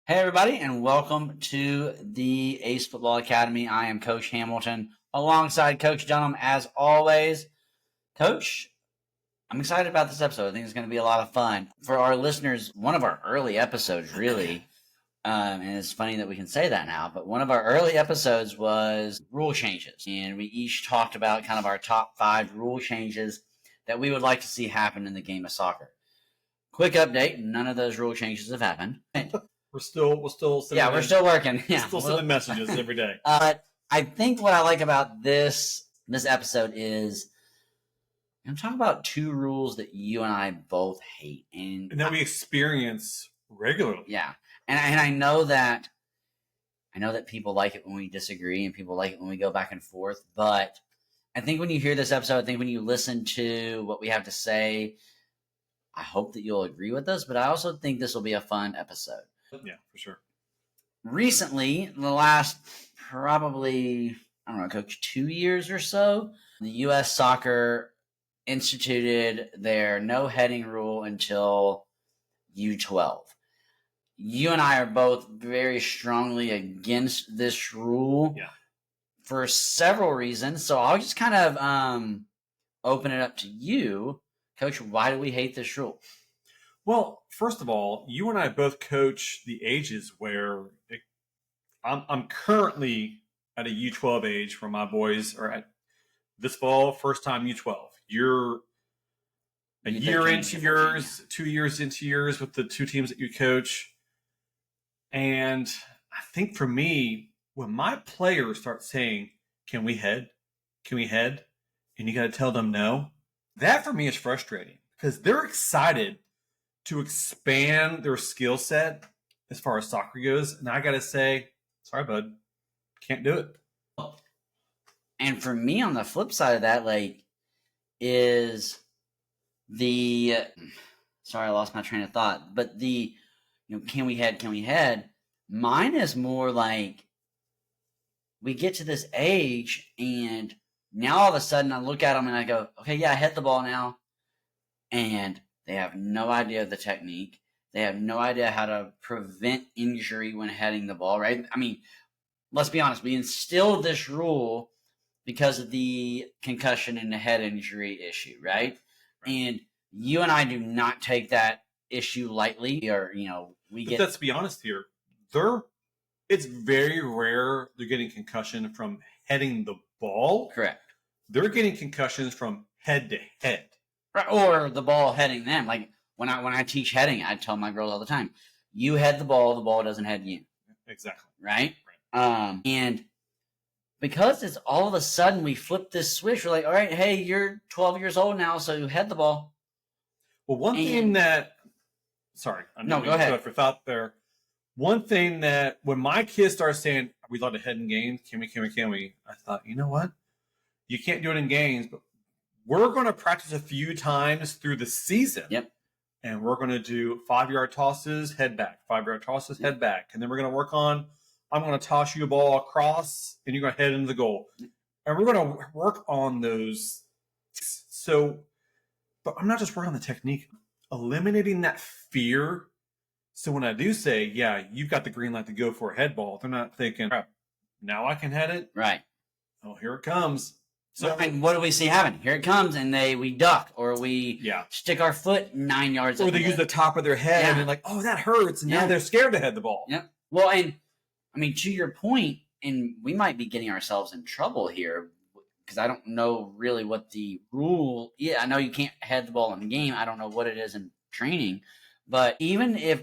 Hey, everybody, and welcome to the ACE Football Academy. I am Coach Hamilton alongside Coach Dunham as always. Coach, I'm excited about this episode. I think it's going to be a lot of fun. For our listeners, one of our early episodes, really, and it's funny that we can say that now, but one of our early episodes was rule changes. And we each talked about kind of our top 5 rule changes that we would like to see happen in the game of soccer. Quick update, none of those rule changes have happened. We're still Yeah, we're still working. Yeah, still sending messages every day. I think what I like about this episode is I'm talking about 2 rules that you and I both hate, and that we experience regularly. Yeah, and I know that people like it when we disagree, and people like it when we go back and forth. But I think when you hear this episode, I think when you listen to what we have to say, I hope that you'll agree with us. But I also think this will be a fun episode. Yeah, for sure. Recently, in the last probably, I don't know, Coach, 2 years or so, the U.S. Soccer instituted their no heading rule until U12. You and I are both very strongly against this rule for several reasons. So I'll just kind of open it up to you. Coach, why do we hate this rule? Well, first of all, you and I both coach the ages where I'm currently at a U12 age where my boys are at this fall, first time U12. You're a year into yours, 2 years into yours with the 2 teams that you coach. And I think for me, when my players start saying, can we head? Can we head? And you got to tell them no. That for me is frustrating because they're excited to expand their skill set as far as soccer goes. And I got to say, sorry, bud, can't do it. And for me, on the flip side of that, is the, sorry, I lost my train of thought, but the, can we head? Mine is more like we get to this age and now all of a sudden I look at them and I go, okay, yeah, I head the ball now. And they have no idea of the technique. They have no idea how to prevent injury when heading the ball, right? I mean, let's be honest. We instilled this rule because of the concussion and the head injury issue, right? And you and I do not take that issue lightly. Or, But let's be honest here. It's very rare they're getting concussion from heading the ball. Correct. They're getting concussions from head to head. Right, or the ball heading them. Like when I teach heading, I tell my girls all the time, you head the ball doesn't head you. Exactly. Right? And because it's all of a sudden we flip this switch, we're like, all right, hey, you're 12 years old now, so you head the ball. Well, one thing that, sorry. No, go ahead. For thought there. One thing that when my kids started saying, are we allowed to head in games? Can we? I thought, you know what? You can't do it in games, but we're going to practice a few times through the season. Yep. And we're going to do 5-yard tosses, head back, 5-yard tosses, head back. And then we're going to work on, I'm going to toss you a ball across and you're going to head into the goal. And we're going to work on those. So, but I'm not just working on the technique, eliminating that fear. So when I do say, yeah, you've got the green light to go for a head ball, they're not thinking, crap, now I can head it. Right. Oh, here it comes. So, and what do we see happen? Here it comes, and we duck, or we stick our foot 9 yards. Or they use the top of their head and oh, that hurts, and now they're scared to head the ball. Yep. Well, and I mean, to your point, and we might be getting ourselves in trouble here because I don't know really what the rule. Yeah, I know you can't head the ball in the game. I don't know what it is in training, but even if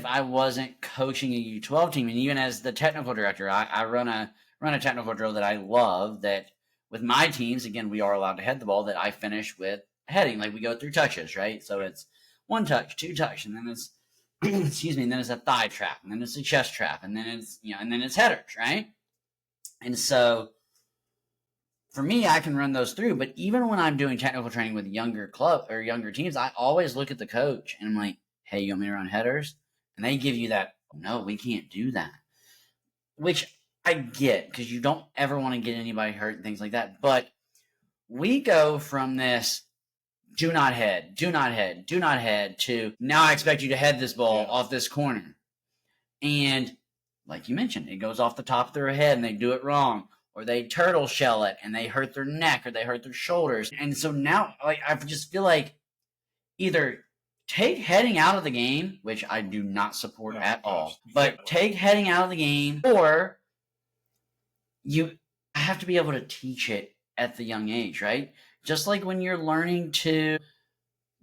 I wasn't coaching a U12 team, and even as the technical director, I run a technical drill that I love, that with my teams, again, we are allowed to head the ball, that I finish with heading. Like we go through touches, right? So it's 1 touch, 2 touch, and then it's, and then it's a thigh trap, and then it's a chest trap, and then it's, and then it's headers, right? And so for me, I can run those through, but even when I'm doing technical training with younger teams, I always look at the coach and I'm like, hey, you want me to run headers? And they give you that, no, we can't do that. Which I get, because you don't ever want to get anybody hurt and things like that. But we go from this do not head, to now I expect you to head this ball off this corner. And like you mentioned, it goes off the top of their head and they do it wrong, or they turtle shell it and they hurt their neck or they hurt their shoulders. And so now, like, I just feel like either take heading out of the game, which I do not support at all, but take heading out of the game, or you have to be able to teach it at the young age, right? Just like when you're learning to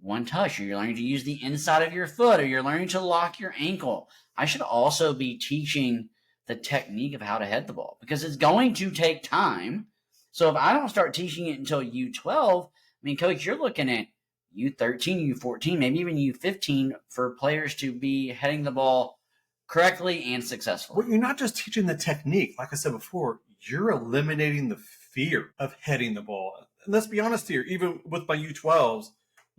one touch, or you're learning to use the inside of your foot, or you're learning to lock your ankle. I should also be teaching the technique of how to head the ball, because it's going to take time. So if I don't start teaching it until U12, I mean, coach, you're looking at U13, U14, maybe even U15 for players to be heading the ball correctly and successfully. Well, you're not just teaching the technique. Like I said before, you're eliminating the fear of heading the ball. And let's be honest here, even with my U12s,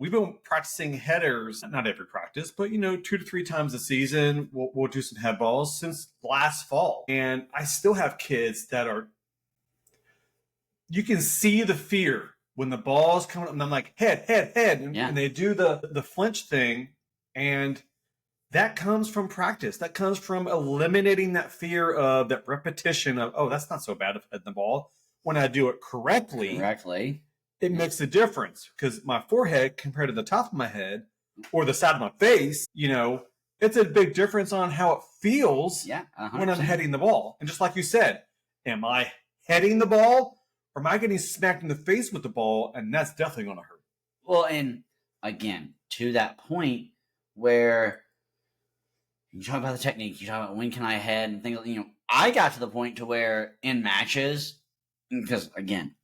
we've been practicing headers, not every practice, but 2 to 3 times a season. We'll do some head balls since last fall. And I still have kids that you can see the fear when the ball's coming up and I'm like, head. And they do the flinch thing. And that comes from practice. That comes from eliminating that fear of that repetition of, oh, that's not so bad of heading the ball. When I do it correctly, it makes a difference, because my forehead compared to the top of my head or the side of my face, it's a big difference on how it feels when I'm heading the ball. And just like you said, am I heading the ball, or am I getting smacked in the face with the ball? And that's definitely going to hurt. Well, and again, to that point where you talk about the technique, you talk about when can I head and things, I got to the point to where in matches, because again,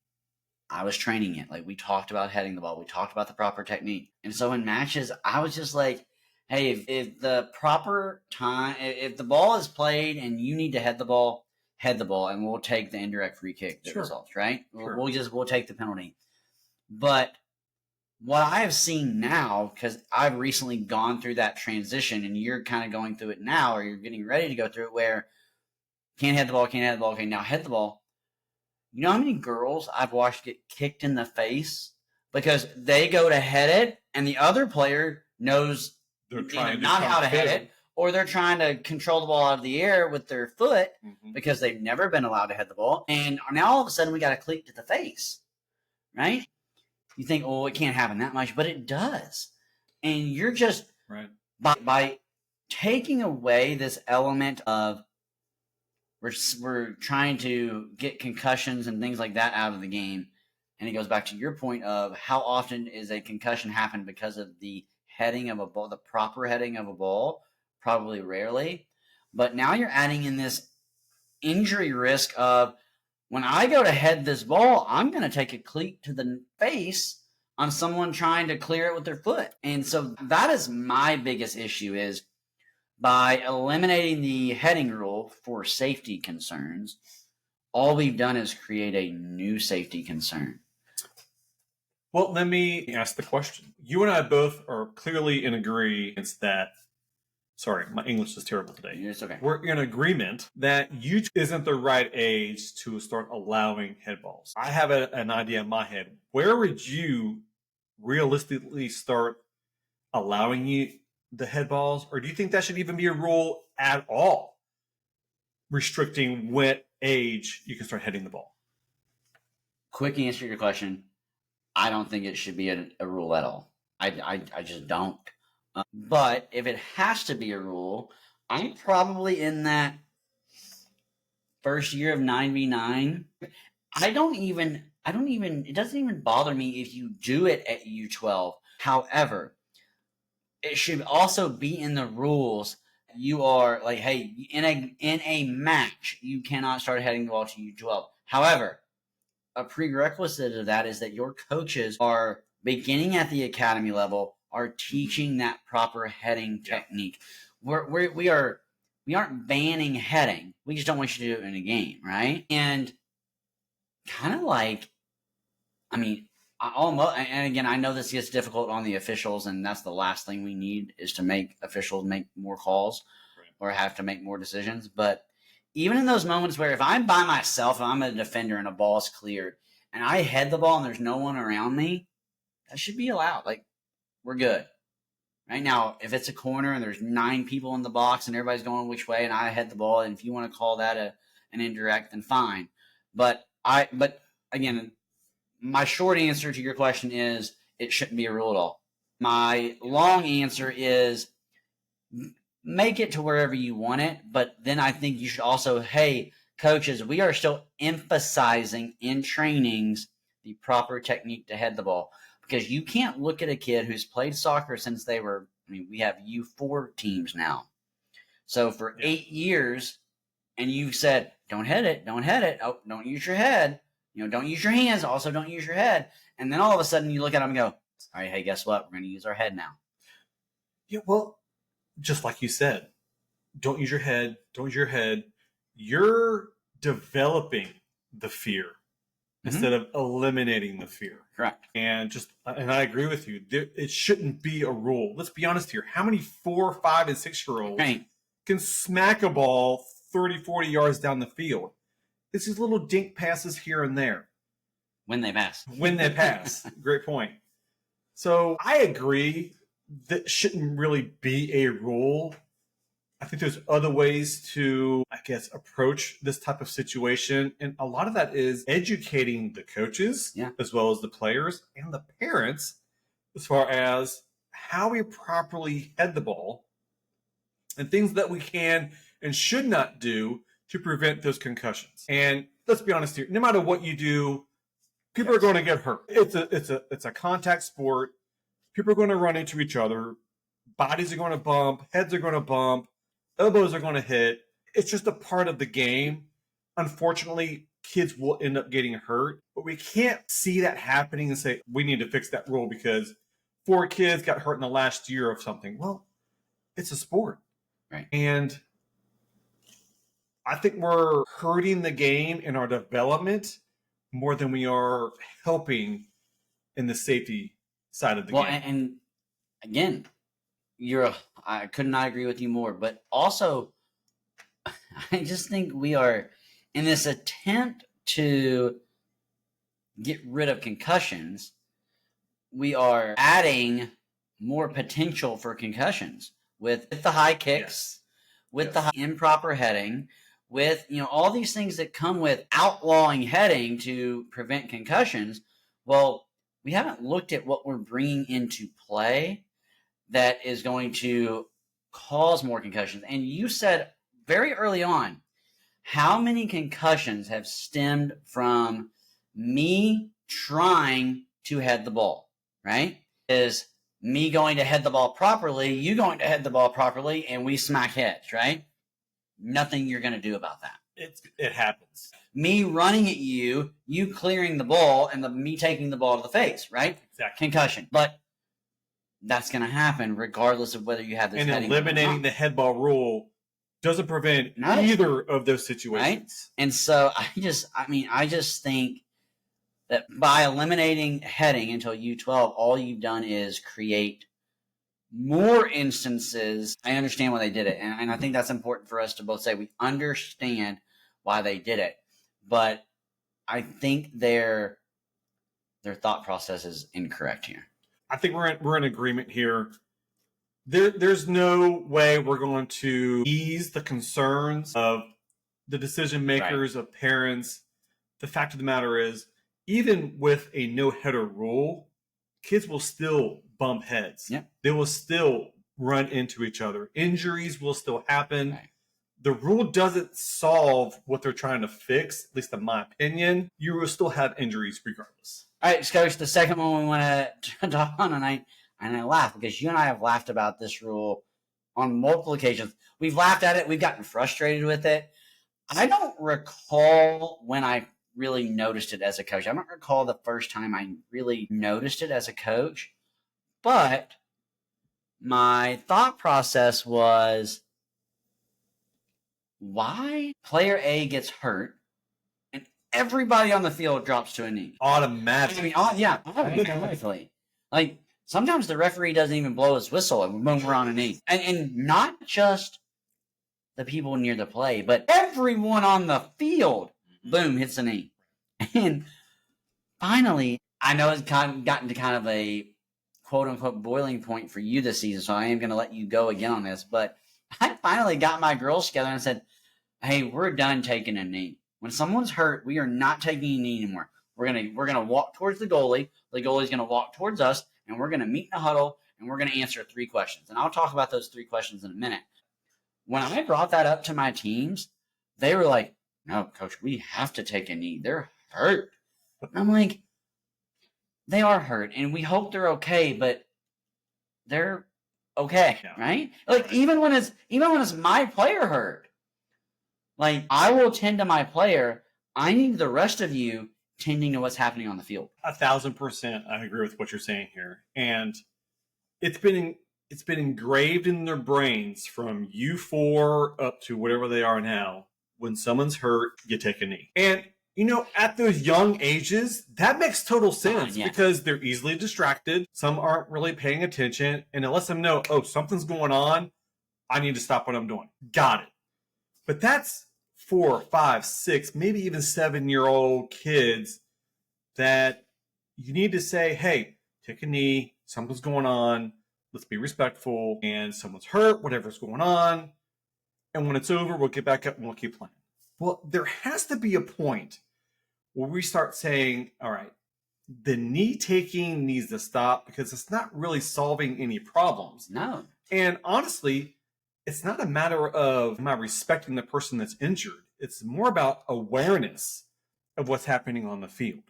I was training it. Like, we talked about heading the ball. We talked about the proper technique. And so in matches, I was just like, hey, if the proper time, if the ball is played and you need to head the ball, and we'll take the indirect free kick that results, right? Sure. We'll take the penalty. But what I have seen now, because I've recently gone through that transition, and you're kind of going through it now, or you're getting ready to go through it, where can't head the ball, okay, now head the ball. You know how many girls I've watched get kicked in the face because they go to head it and the other player knows not how to head it, or they're trying to control the ball out of the air with their foot because they've never been allowed to head the ball. And now all of a sudden we got a cleat to the face, right? You think, oh, it can't happen that much, but it does. And you're just, by taking away this element of, we're trying to get concussions and things like that out of the game. And it goes back to your point of how often is a concussion happen because of the heading of a ball, the proper heading of a ball? Probably rarely. But now you're adding in this injury risk of, when I go to head this ball, I'm going to take a cleat to the face on someone trying to clear it with their foot. And so that is my biggest issue, is by eliminating the heading rule for safety concerns, all we've done is create a new safety concern. Well, let me ask the question. You and I both are clearly in agreement that, sorry, my English is terrible today. It's okay. We're in agreement that isn't the right age to start allowing head balls. I have an idea in my head. Where would you realistically start allowing the head balls? Or do you think that should even be a rule at all, restricting what age you can start heading the ball? Quick answer to your question. I don't think it should be a rule at all. I just don't. But if it has to be a rule, I'm probably in that first year of 9v9. It doesn't even bother me if you do it at U12. However, it should also be in the rules. You are like, hey, in a match, you cannot start heading the ball to U12. However, a prerequisite of that is that your coaches are beginning at the academy level, are teaching that proper heading technique. We aren't banning heading. We just don't want you to do it in a game, right? And kind of like, I mean, and again, I know this gets difficult on the officials, and that's the last thing we need, is to make officials make more calls or have to make more decisions. But even in those moments where if I'm by myself, and I'm a defender and a ball's cleared, and I head the ball and there's no one around me, that should be allowed. Like, we're good. Right now, if it's a corner and there's 9 people in the box and everybody's going which way, and I head the ball, and if you want to call that an indirect, then fine. But again, my short answer to your question is it shouldn't be a rule at all. My long answer is make it to wherever you want it, but then I think you should also, hey, coaches, we are still emphasizing in trainings the proper technique to head the ball, because you can't look at a kid who's played soccer since they were, we have U4 teams now. So for 8 years, and you've said, don't head it, oh, don't use your head, don't use your hands, also don't use your head. And then all of a sudden you look at them and go, all right, hey, guess what? We're going to use our head now. Yeah, well, just like you said, don't use your head, don't use your head. You're developing the fear instead of eliminating the fear. Correct. And I agree with you. It shouldn't be a rule. Let's be honest here. How many 4, 5, and 6-year-olds can smack a ball 30, 40 yards down the field? It's these little dink passes here and there. When they pass. Great point. So I agree that shouldn't really be a rule. I think there's other ways to, approach this type of situation. And a lot of that is educating the coaches, as well as the players and the parents, as far as how we properly head the ball and things that we can and should not do to prevent those concussions. And let's be honest here, no matter what you do, people are going to get hurt. It's a contact sport. People are going to run into each other. Bodies are going to bump. Heads are going to bump. Elbows are going to hit. It's just a part of the game. Unfortunately, kids will end up getting hurt. But we can't see that happening and say, we need to fix that rule because 4 kids got hurt in the last year of something. Well, it's a sport. Right. And I think we're hurting the game in our development more than we are helping in the safety side of the game. And again, I could not agree with you more. But also, I just think we are, in this attempt to get rid of concussions, we are adding more potential for concussions with the high kicks, with the improper heading, with all these things that come with outlawing heading to prevent concussions. Well, we haven't looked at what we're bringing into play that is going to cause more concussions. And you said very early on, how many concussions have stemmed from me trying to head the ball, right? Is me going to head the ball properly, you going to head the ball properly, and we smack heads, right? Nothing you're going to do about that. It happens. Me running at you, you clearing the ball, and me taking the ball to the face, right? Exactly. Concussion. But that's going to happen regardless of whether you have this and heading eliminating the head ball rule doesn't prevent either of those situations. Right? And so I just think that by eliminating heading until U12, all you've done is create more instances. I understand why they did it, and I think that's important for us to both say we understand why they did it, but I think their thought process is incorrect here. I think we're in agreement here. There's no way we're going to ease the concerns of the decision makers, of parents. The fact of the matter is, even with a no header rule, kids will still bump heads. Yep. They will still run into each other. Injuries will still happen. Right. The rule doesn't solve what they're trying to fix, at least in my opinion. You will still have injuries regardless. All right, Coach, the second one we want to talk on tonight, and I laugh because you and I have laughed about this rule on multiple occasions. We've laughed at it. We've gotten frustrated with it. I don't recall when I really noticed it as a coach. I don't recall the first time I really noticed it as a coach, but my thought process was, why player A gets hurt and everybody on the field drops to a knee? Automatically. Automatically. Like, sometimes the referee doesn't even blow his whistle and boom, we're on a knee. And not just the people near the play, but everyone on the field, boom, hits a knee. And finally, I know it's gotten to kind of a quote unquote boiling point for you this season, so I am going to let you go again on this. But I finally got my girls together and said, hey, we're done taking a knee. When someone's hurt, we are not taking a knee anymore. We're gonna walk towards the goalie. The goalie's gonna walk towards us, and we're gonna meet in a huddle, and we're gonna answer 3 questions. And I'll talk about those 3 questions in a minute. When I brought that up to my teams, they were like, "No, coach, we have to take a knee. They're hurt." And I'm like, "They are hurt, and we hope they're okay, but they're okay, right? Like even when it's my player hurt, like I will tend to my player. I need the rest of you tending to what's happening on the field." 1,000%, I agree with what you're saying here, and it's been engraved in their brains from U4 up to whatever they are now. When someone's hurt, you take a knee, and at those young ages, that makes total sense because they're easily distracted. Some aren't really paying attention, and it lets them know, oh, something's going on. I need to stop what I'm doing. Got it. But that's 4, 5, 6, maybe even 7-year-old kids that you need to say, hey, take a knee. Something's going on. Let's be respectful. And someone's hurt, whatever's going on. And when it's over, we'll get back up and we'll keep playing. Well, there has to be a point where we start saying, all right, the knee taking needs to stop because it's not really solving any problems. No. And honestly, it's not a matter of am I respecting the person that's injured. It's more about awareness of what's happening on the field.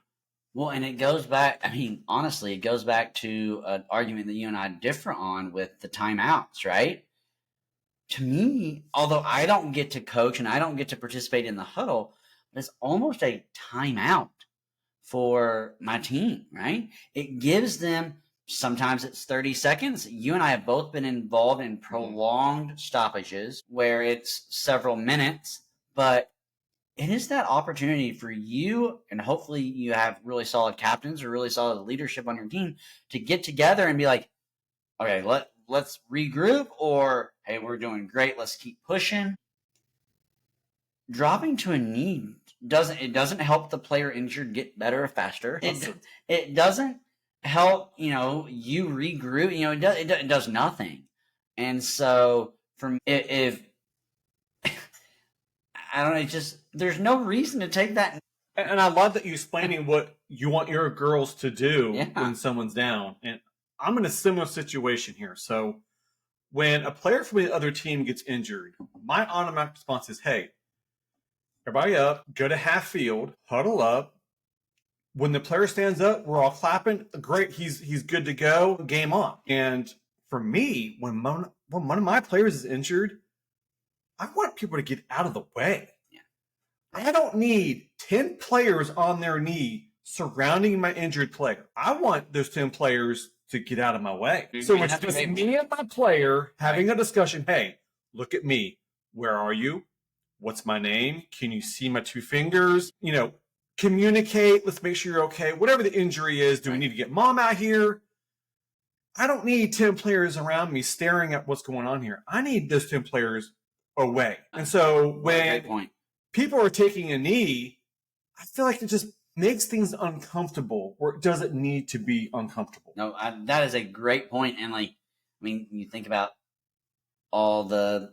Well, and it goes back, I mean, honestly, it goes back to an argument that you and I differ on with the timeouts, right? To me, although I don't get to coach and I don't get to participate in the huddle, it's almost a timeout for my team, right? It gives them, sometimes it's 30 seconds. You and I have both been involved in prolonged stoppages where it's several minutes, but it is that opportunity for you, and hopefully you have really solid captains or really solid leadership on your team to get together and be like, okay, let's regroup, or hey, we're doing great, let's keep pushing. Dropping to a knee doesn't help the player injured get better or faster. It doesn't help you regroup. It does nothing. And so from if I don't know, it's just there's no reason to take that. And I love that you explaining what you want your girls to do when someone's down. And I'm in a similar situation here. So when a player from the other team gets injured, my automatic response is, hey, everybody up, go to half field, huddle up. When the player stands up, we're all clapping. Great, he's good to go. Game on. And for me, when one of my players is injured, I want people to get out of the way. Yeah. I don't need 10 players on their knee surrounding my injured player. I want those 10 players to get out of my way. So it's just me and my player having a discussion. Hey, look at me. Where are you? What's my name? Can you see my 2 fingers? Communicate. Let's make sure you're okay. Whatever the injury is, do we need to get mom out here? I don't need 10 players around me staring at what's going on here. I need those 10 players away. And so when people are taking a knee, I feel like it just makes things uncomfortable, or it doesn't need to be uncomfortable. No, that is a great point. And you think about all the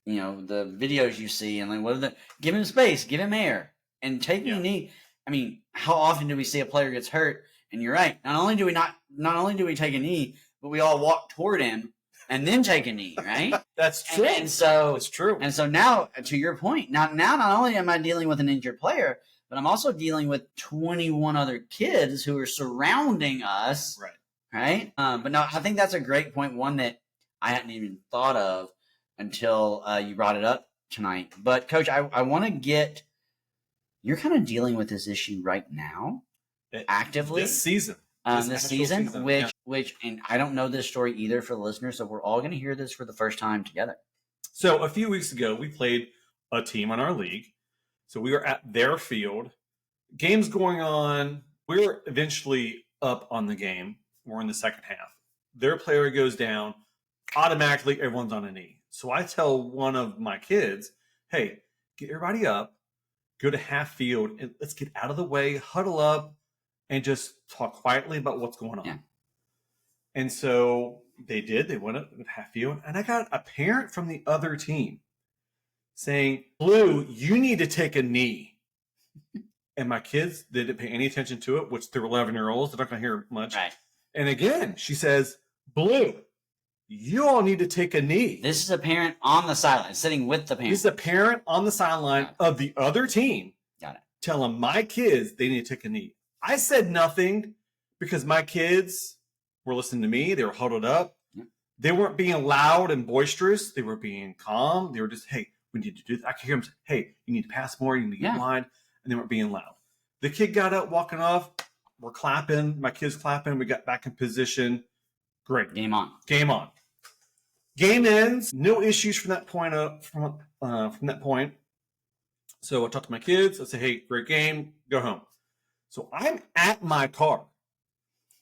the videos you see, and what are the give him space, give him air, and taking a knee. I mean, how often do we see a player gets hurt? And you're right. Not only do we take a knee, but we all walk toward him and then take a knee, right? That's true. And so it's true. And so now, to your point, now not only am I dealing with an injured player, but I'm also dealing with 21 other kids who are surrounding us. Right. Right. But no, I think that's a great point. One that I hadn't even thought of until you brought it up tonight. But Coach, I want to get, you're kind of dealing with this issue right now, actively this season. This season, which, and I don't know this story either for the listeners, so we're all going to hear this for the first time together. So a few weeks ago, we played a team on our league. So we were at their field. Game's going on. We're eventually up on the game. We're in the second half. Their player goes down. Automatically, everyone's on a knee. So I tell one of my kids, hey, get everybody up, go to half field, and let's get out of the way, huddle up, and just talk quietly about what's going on. Yeah. And so they did. They went up with half field, and I got a parent from the other team saying, Blue, you need to take a knee. And my kids didn't pay any attention to it, which they're 11-year-olds. They're not going to hear much. Right. And again, she says, Blue, you all need to take a knee. This is a parent on the sideline, sitting with the parent. This is a parent on the sideline of the other team. Got it. Telling my kids they need to take a knee. I said nothing because my kids were listening to me. They were huddled up. Yep. They weren't being loud and boisterous. They were being calm. They were just, hey, we need to do this. I could hear them say, hey, you need to pass more. You need to get wide. And they weren't being loud. The kid got up, walking off. We're clapping. My kids clapping. We got back in position. Great. Game on. Game on. Game ends. No issues from that point up. From that point. So I talked to my kids. I say, hey, great game. Go home. So I'm at my car.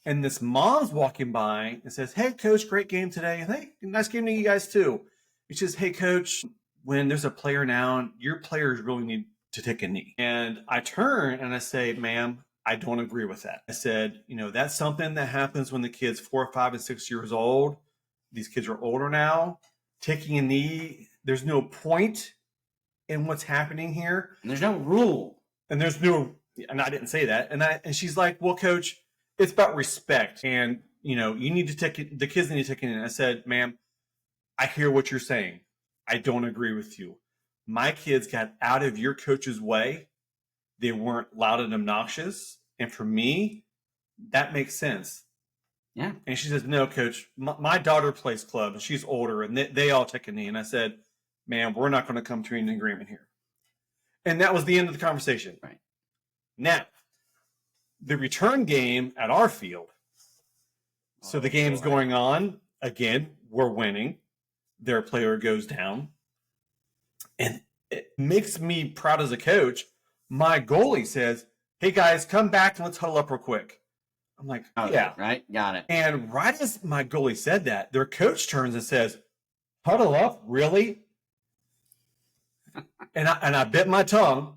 And this mom's walking by and says, hey, Coach, great game today. Hey, nice game to you guys, too. She says, hey, Coach, when there's a player down, your players really need to take a knee. And I turn and I say, ma'am, I don't agree with that. I said, that's something that happens when the kid's 4, 5, and 6 years old. These kids are older now. Taking a knee, there's no point in what's happening here. And there's no rule. And I didn't say that. And she's like, well, Coach, it's about respect. And, you need to take the kids need to take it in. I said, ma'am, I hear what you're saying. I don't agree with you. My kids got out of your coach's way. They weren't loud and obnoxious. And for me, that makes sense. Yeah. And she says, no, Coach, my daughter plays club and she's older and they all take a knee. And I said, ma'am, we're not going to come to an agreement here. And that was the end of the conversation. Right. Now, the return game at our field. So the game's going on. Again, we're winning. Their player goes down. And it makes me proud as a coach. My goalie says, hey, guys, come back and let's huddle up real quick. I'm like, yeah. Right? Got it. And right as my goalie said that, their coach turns and says, huddle up? Really? and I bit my tongue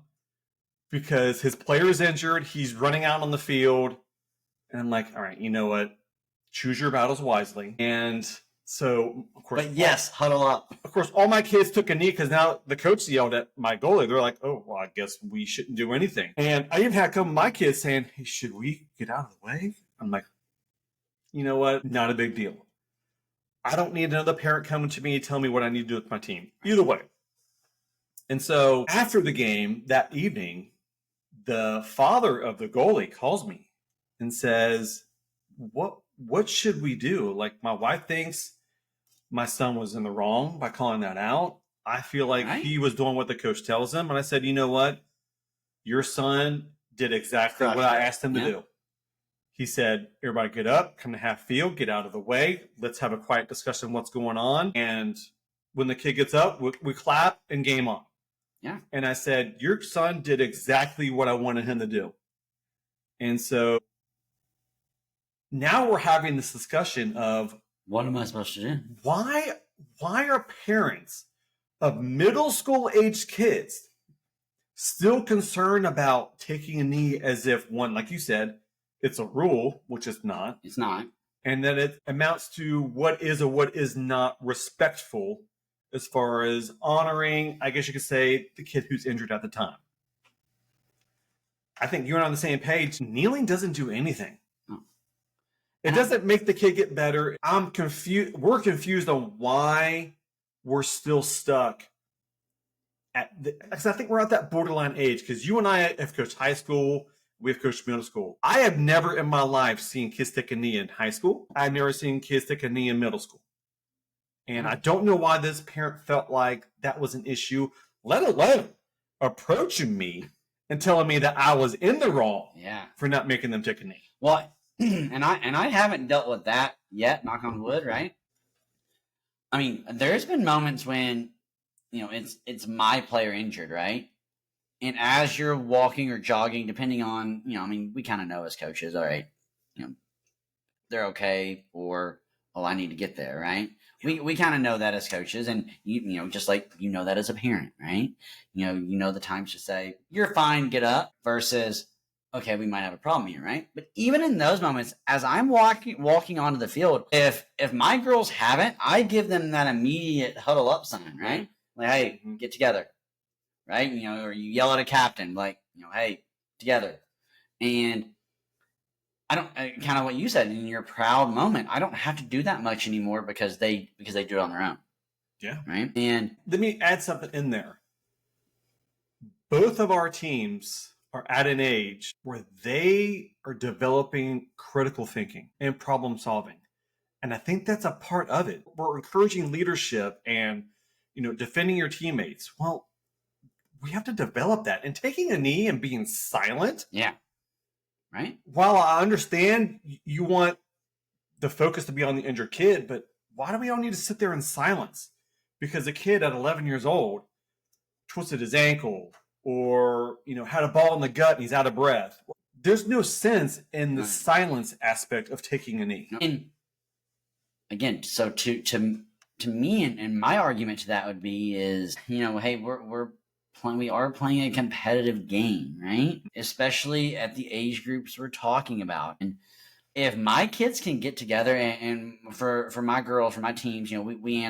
because his player is injured. He's running out on the field. And I'm like, all right, you know what? Choose your battles wisely. And so, of course. But yes, huddle up. Of course, all my kids took a knee because now the coach yelled at my goalie. They're like, oh, well, I guess we shouldn't do anything. And I even had a couple of my kids saying, hey, should we get out of the way? I'm like, you know what? Not a big deal. I don't need another parent coming to me and telling me what I need to do with my team. Either way. And so after the game that evening, the father of the goalie calls me and says, what should we do? Like, my wife thinks my son was in the wrong by calling that out. I feel like he was doing what the coach tells him. And I said, you know what? Your son did exactly what I asked him to do. He said, everybody get up, come to half field, get out of the way. Let's have a quiet discussion of what's going on. And when the kid gets up, we clap and game on. Yeah. And I said, your son did exactly what I wanted him to do. And so now we're having this discussion of, what am I supposed to do? Why are parents of middle school aged kids still concerned about taking a knee as if, one, like you said, it's a rule, which it's not. It's not. And that it amounts to what is or what is not respectful as far as honoring, I guess you could say, the kid who's injured at the time. I think you're on the same page. Kneeling doesn't do anything. It doesn't make the kid get better. I'm confused. We're confused on why we're still stuck because I think we're at that borderline age. Because you and I have coached high school, we've coached middle school. I have never in my life seen kids take a knee in high school. I've never seen kids take a knee in middle school. And I don't know why this parent felt like that was an issue, let alone approaching me and telling me that I was in the wrong for not making them take a knee. Well, and I haven't dealt with that yet, knock on wood, right? I mean, there's been moments when, it's my player injured, right? And as you're walking or jogging, depending on, we kind of know as coaches, all right, they're okay, or, I need to get there, right? We kind of know that as coaches, and just like that as a parent, right? The times to say, you're fine, get up, versus, okay, we might have a problem here, right? But even in those moments, as I'm walking onto the field, if my girls haven't, I give them that immediate huddle up sign, right? Like, hey, get together, right? Or you yell at a captain, like, hey, together. And I don't kind of what you said in your proud moment. I don't have to do that much anymore because they do it on their own. Yeah. Right. And let me add something in there. Both of our teams are at an age where they are developing critical thinking and problem solving. And I think that's a part of it. We're encouraging leadership and, defending your teammates. Well, we have to develop that. And taking a knee and being silent. Yeah. Right. While I understand you want the focus to be on the injured kid, but why do we all need to sit there in silence? Because a kid at 11 years old twisted his ankle or, had a ball in the gut and he's out of breath. There's no sense in the silence aspect of taking a knee. And again, so to me, and my argument to that would be is, hey, we are playing a competitive game, right? Especially at the age groups we're talking about. And if my kids can get together and for my girls, for my teams, we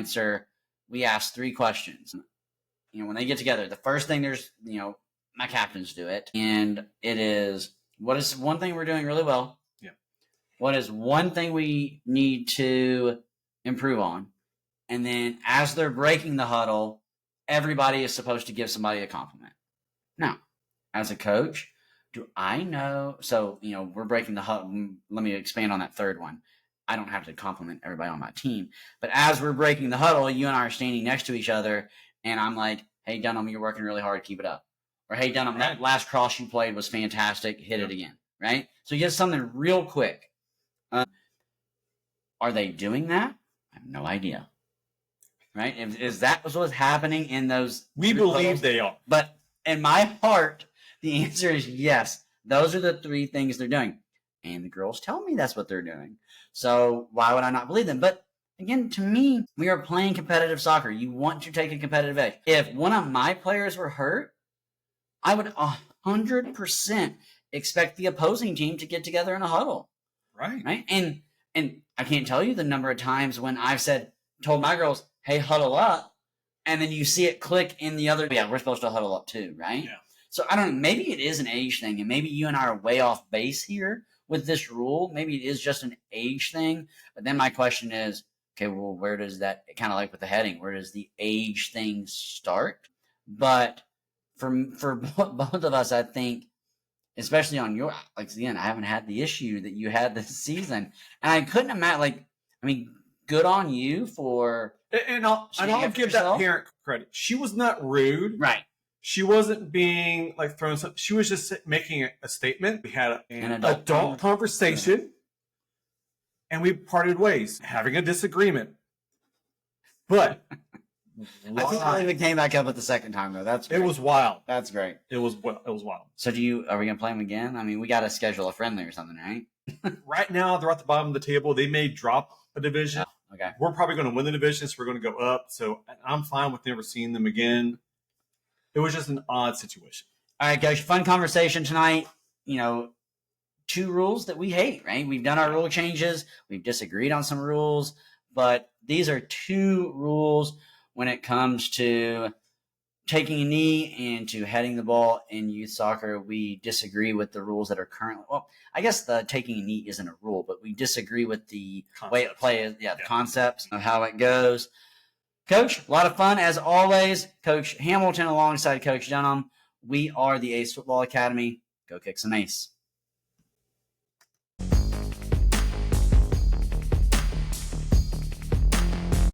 ask 3 questions. When they get together, the first thing my captains do it. And it is, what is one thing we're doing really well? Yeah. What is one thing we need to improve on? And then as they're breaking the huddle, everybody is supposed to give somebody a compliment. Now, as a coach, do I know? So, we're breaking the huddle. Let me expand on that third one. I don't have to compliment everybody on my team. But as we're breaking the huddle, you and I are standing next to each other. And I'm like, hey, Dunham, you're working really hard. Keep it up. Or, hey, Dunham, that last cross you played was fantastic. Hit it again. Right? So just something real quick. Are they doing that? I have no idea. Right? Is that what's happening in those? We believe they are. But in my heart, the answer is yes. Those are the 3 things they're doing. And the girls tell me that's what they're doing. So why would I not believe them? But again, to me, we are playing competitive soccer. You want to take a competitive edge. If one of my players were hurt, I would 100% expect the opposing team to get together in a huddle. Right. And I can't tell you the number of times when I've told my girls, hey, huddle up. And then you see it click in the other. Yeah, we're supposed to huddle up too, right? Yeah. So I don't know. Maybe it is an age thing. And maybe you and I are way off base here with this rule. Maybe it is just an age thing. But then my question is, okay, well, where does that, kind of like with the heading, where does the age thing start? But for both of us, I think, especially on your, again, I haven't had the issue that you had this season. And I couldn't imagine, good on you for. And I'll give that parent credit. She was not rude. Right. She wasn't being throwing something. She was just making a statement. We had an adult conversation, and we parted ways, having a disagreement. But I think I even came back up at the second time though. It was wild. That's great. It was wild. So are we gonna play them again? I mean, we got to schedule a friendly or something, right? Right now, they're at the bottom of the table. They may drop a division. Oh, okay. We're probably going to win the division, so we're going to go up. So I'm fine with never seeing them again. It was just an odd situation. All right, guys. Fun conversation tonight. 2 rules that we hate, right? We've done our rule changes. We've disagreed on some rules, but these are 2 rules when it comes to taking a knee and to heading the ball in youth soccer. We disagree with the rules that are currently. Well, I guess the taking a knee isn't a rule, but we disagree with the way it plays. Yeah, the concepts of how it goes. Coach, a lot of fun as always. Coach Hamilton alongside Coach Dunham. We are the ACE Football Academy. Go kick some ace.